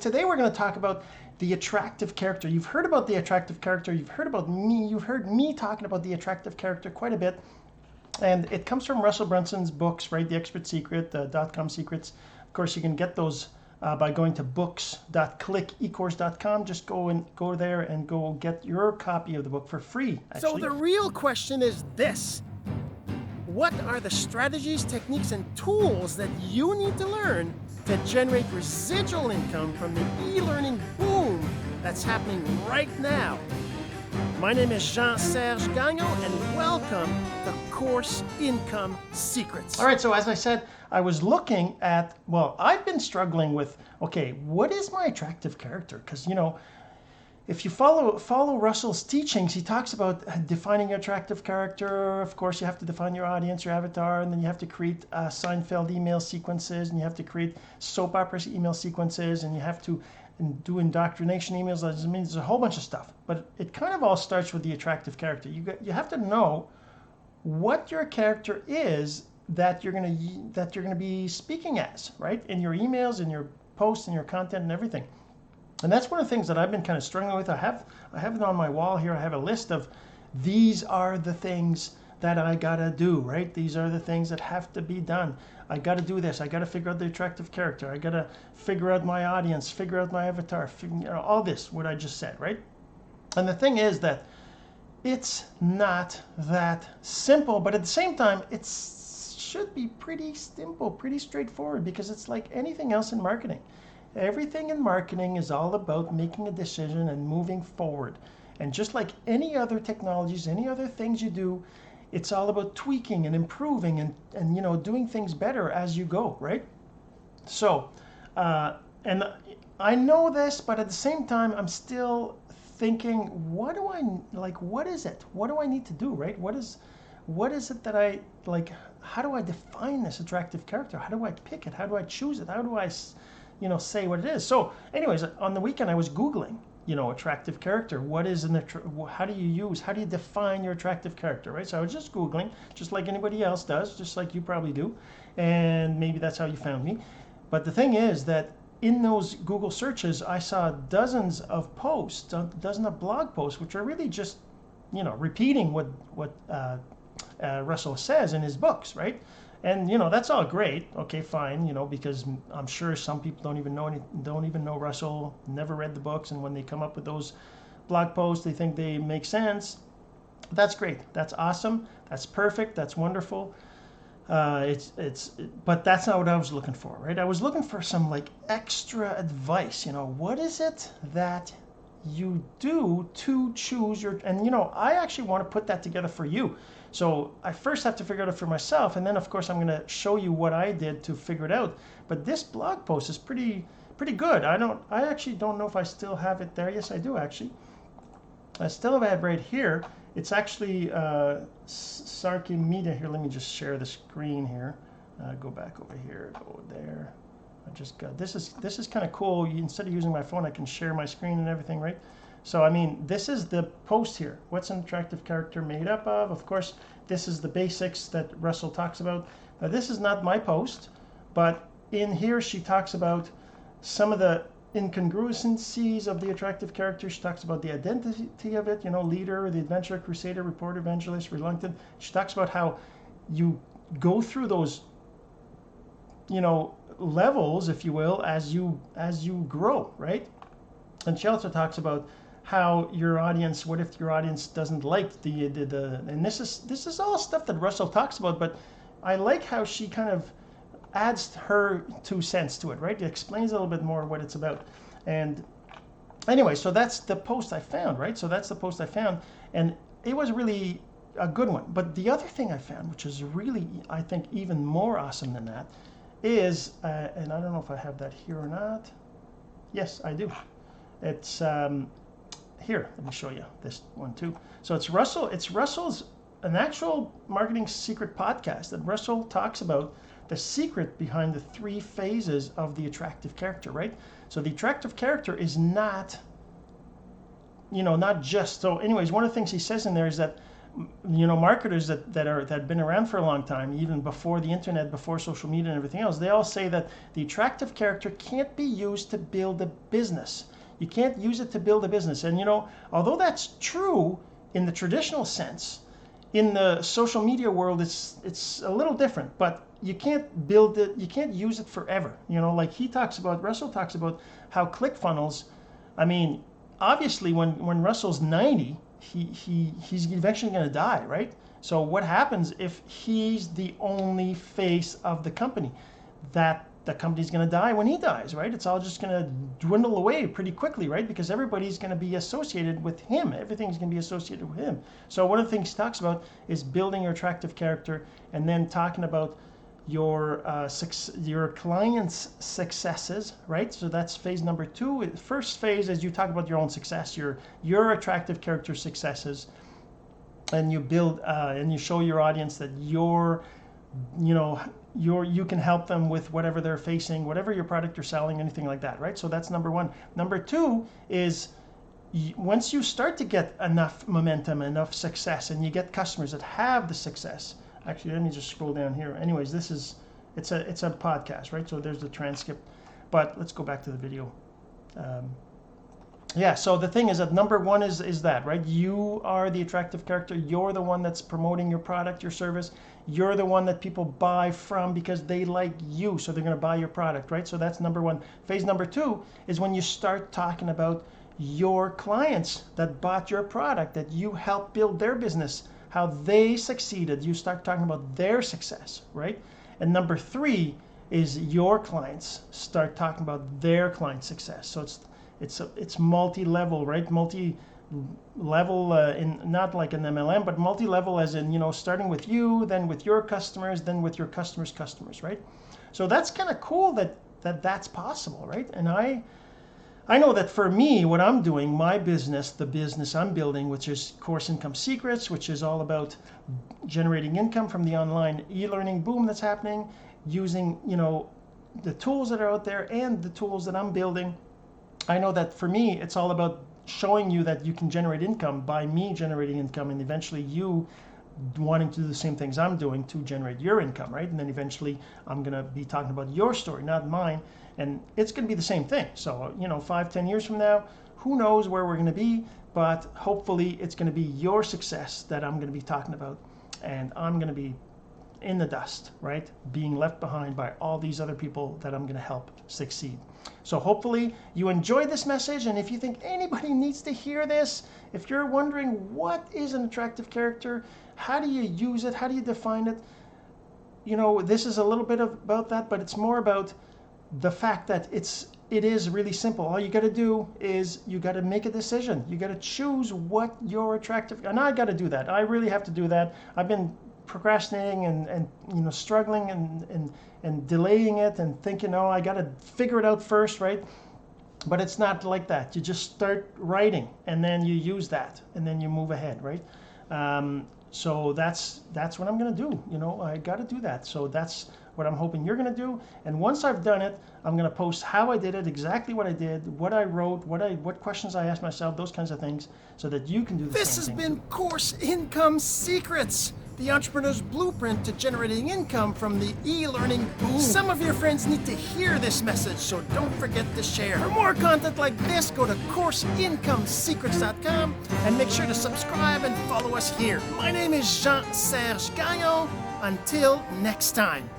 Today we're going to talk about the attractive character. You've heard about the attractive character. You've heard me talking about the attractive character quite a bit. And it comes from Russell Brunson's books, right? The Expert Secret, the Dotcom Secrets. Of course, you can get those by going to books.clickecourse.com. Just go there and go get your copy of the book for free, actually. So the real question is this. What are the strategies, techniques, and tools that you need to learn to generate residual income from the e-learning boom that's happening right now? My name is Jean-Serge Gagnon, and welcome to Course Income Secrets. All right, so as I said, I was looking at, I've been struggling with, okay, what is my attractive character? Because, if you follow Russell's teachings, he talks about defining your attractive character. Of course, you have to define your audience, your avatar, and then you have to create Seinfeld email sequences, and you have to create soap opera email sequences, and you have to do indoctrination emails. That means there's a whole bunch of stuff. But it kind of all starts with the attractive character. You have to know what your character is that you're gonna be speaking as, right? In your emails, in your posts, in your content, and everything. And that's one of the things that I've been kind of struggling with. I have it on my wall here. I have a list of these are the things that I gotta do, right? These are the things that have to be done. I gotta do this. I gotta figure out the attractive character. I gotta figure out my audience, figure out my avatar, all this, what I just said, right? And the thing is that it's not that simple, but at the same time, it should be pretty simple, pretty straightforward, because it's like anything else in marketing. Everything in marketing is all about making a decision and moving forward. And just like any other technologies, any other things you do, it's all about tweaking and improving and doing things better as you go, right? So, and I know this, but at the same time, I'm still thinking, what is it? What do I need to do, right? What is it that I like? How do I define this attractive character? How do I pick it? How do I choose it? How do I say what it is? So anyways, on the weekend I was Googling, attractive character. What is how do you define your attractive character, right? So I was just Googling, just like anybody else does, just like you probably do. And maybe that's how you found me. But the thing is that in those Google searches, I saw dozens of posts, a dozen of blog posts, which are really just, repeating what Russell says in his books, right? And that's all great. Okay, fine. Because I'm sure some people don't even know Russell, never read the books, and when they come up with those blog posts, they think they make sense. That's great. That's awesome. That's perfect. That's wonderful. But that's not what I was looking for, right? I was looking for some extra advice. What is it that you do to choose your? And I actually want to put that together for you. So I first have to figure it out for myself, and then of course I'm going to show you what I did to figure it out. But this blog post is pretty good. I actually don't know if I still have it there. Yes, I do actually. I still have it right here. It's actually Sarki Media here. Let me just share the screen here. Go back over here. Go there. I just got this is kind of cool. Instead of using my phone, I can share my screen and everything, right? So, this is the post here. What's an attractive character made up of? Of course, this is the basics that Russell talks about. Now, this is not my post, but in here she talks about some of the incongruencies of the attractive character. She talks about the identity of it, leader, the adventurer, crusader, reporter, evangelist, reluctant. She talks about how you go through those, levels, if you will, as you grow, right? And she also talks about how your audience, what if your audience doesn't like the and this is all stuff that Russell talks about, but I like how she kind of adds her 2 cents to it, right? It explains a little bit more what it's about. And anyway, so that's the post I found, right? So that's the post I found, and it was really a good one. But the other thing I found, which is really, I think, even more awesome than that, is, and I don't know if I have that here or not. Yes, I do. It's here. Let me show you this one too. So it's Russell's an actual marketing secret podcast that Russell talks about the secret behind the 3 phases of the attractive character, right? So the attractive character is not, not just. So anyways, one of the things he says in there is that marketers that have been around for a long time, even before the internet, before social media and everything else, they all say that the attractive character can't be used to build a business. You can't use it to build a business. And although that's true in the traditional sense, in the social media world it's a little different. But you can't build it, you can't use it forever. Like Russell talks about how ClickFunnels, I mean, obviously when Russell's 90, he's eventually going to die, right? So what happens if he's the only face of the company? That the company's going to die when he dies, right? It's all just going to dwindle away pretty quickly, right? Because everybody's going to be associated with him. Everything's going to be associated with him. So one of the things he talks about is building your attractive character, and then talking about your clients' successes, right? So that's phase number 2. First phase is you talk about your own success, your attractive character successes, and you build and you show your audience that you can help them with whatever they're facing, whatever your product you're selling, anything like that, right? So that's number 1. Number 2 is once you start to get enough momentum, enough success, and you get customers that have the success. Actually, let me just scroll down here. Anyways, it's a podcast, right? So there's the transcript, but let's go back to the video. So the thing is that number 1 is that, right? You are the attractive character. You're the one that's promoting your product, your service. You're the one that people buy from because they like you, so they're going to buy your product, right? So that's number 1. Phase number 2 is when you start talking about your clients that bought your product, that you helped build their business, how they succeeded. You start talking about their success, right? And number 3 is your clients start talking about their client success. So it's multi-level, right? Multi-level in not like an MLM, but multi-level as in starting with you, then with your customers, then with your customers' customers, right? So that's kind of cool that's possible, right? And I know that for me, what I'm doing, my business, the business I'm building, which is Course Income Secrets, which is all about generating income from the online e-learning boom that's happening, using the tools that are out there and the tools that I'm building. I know that for me, it's all about showing you that you can generate income by me generating income, and eventually you wanting to do the same things I'm doing to generate your income, right? And then eventually I'm going to be talking about your story, not mine. And it's going to be the same thing. So, 5-10 years from now, who knows where we're going to be, but hopefully it's going to be your success that I'm going to be talking about. And I'm going to be in the dust, right? Being left behind by all these other people that I'm going to help succeed. So hopefully you enjoyed this message. And if you think anybody needs to hear this, if you're wondering what is an attractive character, how do you use it, how do you define it, this is a little bit about that, but it's more about the fact that it is really simple. All you got to do is you got to make a decision. You got to choose what your attractive, and I got to do that. I really have to do that. I've been procrastinating and struggling and delaying it and thinking, I got to figure it out first, right? But it's not like that. You just start writing and then you use that and then you move ahead, right? So that's what I'm going to do. I got to do that. So that's what I'm hoping you're going to do. And once I've done it, I'm going to post how I did it, exactly what I did, what I wrote, what questions I asked myself, those kinds of things, so that you can do the same thing. This has been Course Income Secrets, the entrepreneur's blueprint to generating income from the e-learning boom. Some of your friends need to hear this message, so don't forget to share. For more content like this, go to CourseIncomeSecrets.com and make sure to subscribe and follow us here. My name is Jean-Serge Gagnon. Until next time.